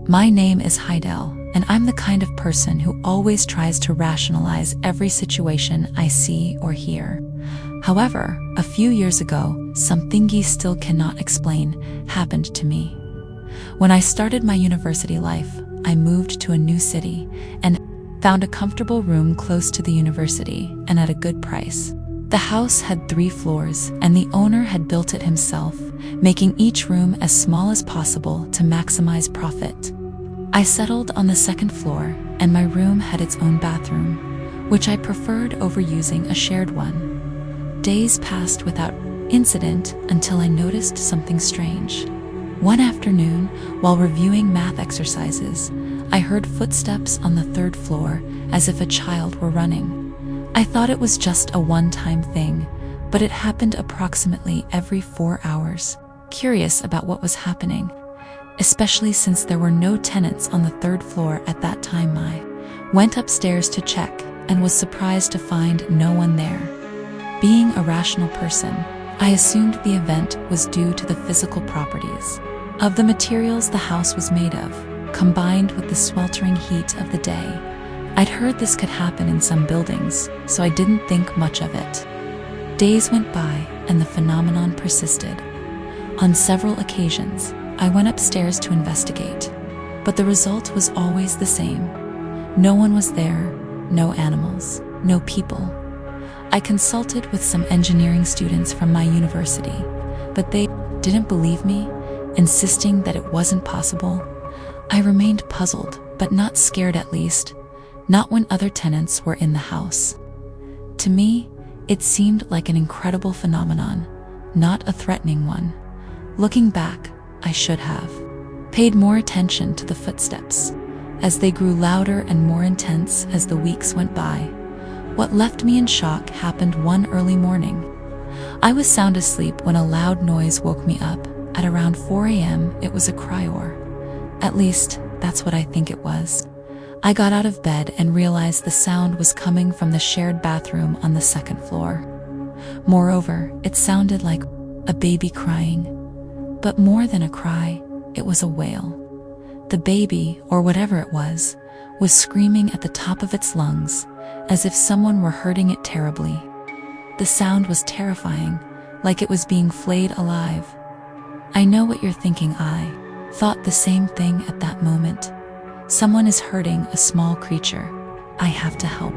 My name is Heidel, and I'm the kind of person who always tries to rationalize every situation I see or hear. However, a few years ago, something I still cannot explain happened to me. When I started my university life, I moved to a new city and found a comfortable room close to the university and at a good price. The house had 3 floors, and the owner had built it himself, making each room as small as possible to maximize profit. I settled on the 2nd floor, and my room had its own bathroom, which I preferred over using a shared one. Days passed without incident until I noticed something strange. One afternoon, while reviewing math exercises, I heard footsteps on the 3rd floor as if a child were running. I thought it was just a one-time thing, but it happened approximately every 4 hours. Curious about what was happening, especially since there were no tenants on the 3rd floor at that time, I went upstairs to check and was surprised to find no one there. Being a rational person, I assumed the event was due to the physical properties of the materials the house was made of, combined with the sweltering heat of the day. I'd heard this could happen in some buildings, so I didn't think much of it. Days went by, and the phenomenon persisted. On several occasions, I went upstairs to investigate, but the result was always the same. No one was there, no animals, no people. I consulted with some engineering students from my university, but they didn't believe me, insisting that it wasn't possible. I remained puzzled, but not scared, at least, not when other tenants were in the house. To me, it seemed like an incredible phenomenon, not a threatening one. Looking back, I should have paid more attention to the footsteps, as they grew louder and more intense as the weeks went by. What left me in shock happened one early morning. I was sound asleep when a loud noise woke me up. At around 4 a.m., it was a crier. At least, that's what I think it was. I got out of bed and realized the sound was coming from the shared bathroom on the 2nd floor. Moreover, it sounded like a baby crying. But more than a cry, it was a wail. The baby, or whatever it was screaming at the top of its lungs, as if someone were hurting it terribly. The sound was terrifying, like it was being flayed alive. I know what you're thinking. I thought the same thing at that moment. Someone is hurting a small creature. I have to help.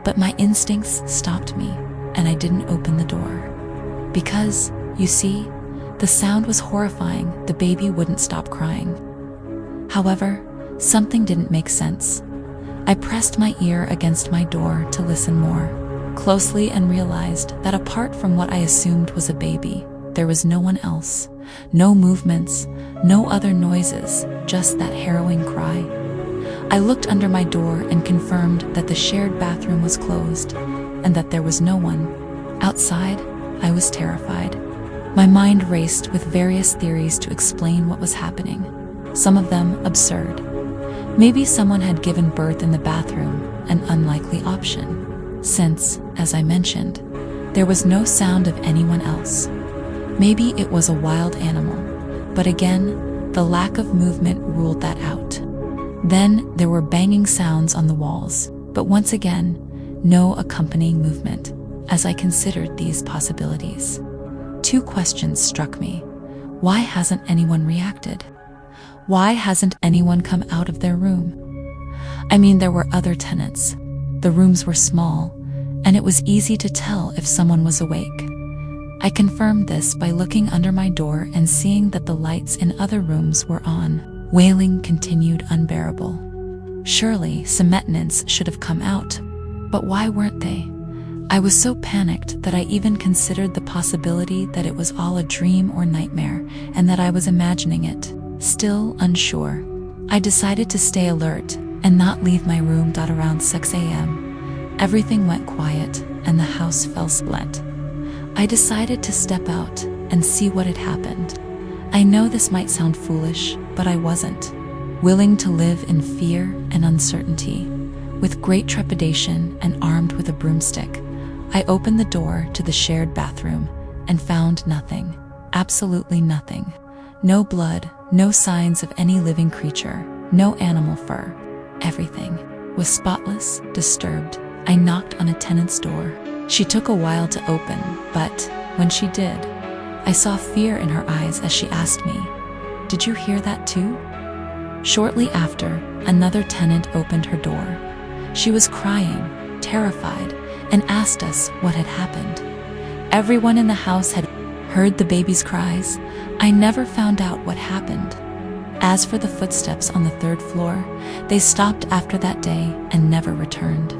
But my instincts stopped me, and I didn't open the door. Because, you see, the sound was horrifying. The baby wouldn't stop crying. However, something didn't make sense. I pressed my ear against my door to listen more closely and realized that apart from what I assumed was a baby, there was no one else. No movements, no other noises, just that harrowing cry. I looked under my door and confirmed that the shared bathroom was closed and that there was no one. Outside, I was terrified. My mind raced with various theories to explain what was happening, some of them absurd. Maybe someone had given birth in the bathroom, an unlikely option, since, as I mentioned, there was no sound of anyone else. Maybe it was a wild animal, but again, the lack of movement ruled that out. Then there were banging sounds on the walls, but once again, no accompanying movement. As I considered these possibilities, 2 questions struck me. Why hasn't anyone reacted? Why hasn't anyone come out of their room? I mean, there were other tenants. The rooms were small, and it was easy to tell if someone was awake. I confirmed this by looking under my door and seeing that the lights in other rooms were on. Wailing continued unbearable. Surely some maintenance should have come out, but why weren't they? I was so panicked that I even considered the possibility that it was all a dream or nightmare and that I was imagining it. Still unsure, I decided to stay alert and not leave my room. Around 6 a.m., everything went quiet and the house fell silent. I decided to step out and see what had happened. I know this might sound foolish, but I wasn't willing to live in fear and uncertainty. With great trepidation and armed with a broomstick, I opened the door to the shared bathroom and found nothing, absolutely nothing. No blood, No signs of any living creature, no animal fur. Everything was spotless, disturbed. I knocked on a tenant's door. She took a while to open, but when she did, I saw fear in her eyes as she asked me, "Did you hear that too?" Shortly after, another tenant opened her door. She was crying, terrified, and asked us what had happened. Everyone in the house had heard the baby's cries. I never found out what happened. As for the footsteps on the third floor, they stopped after that day and never returned.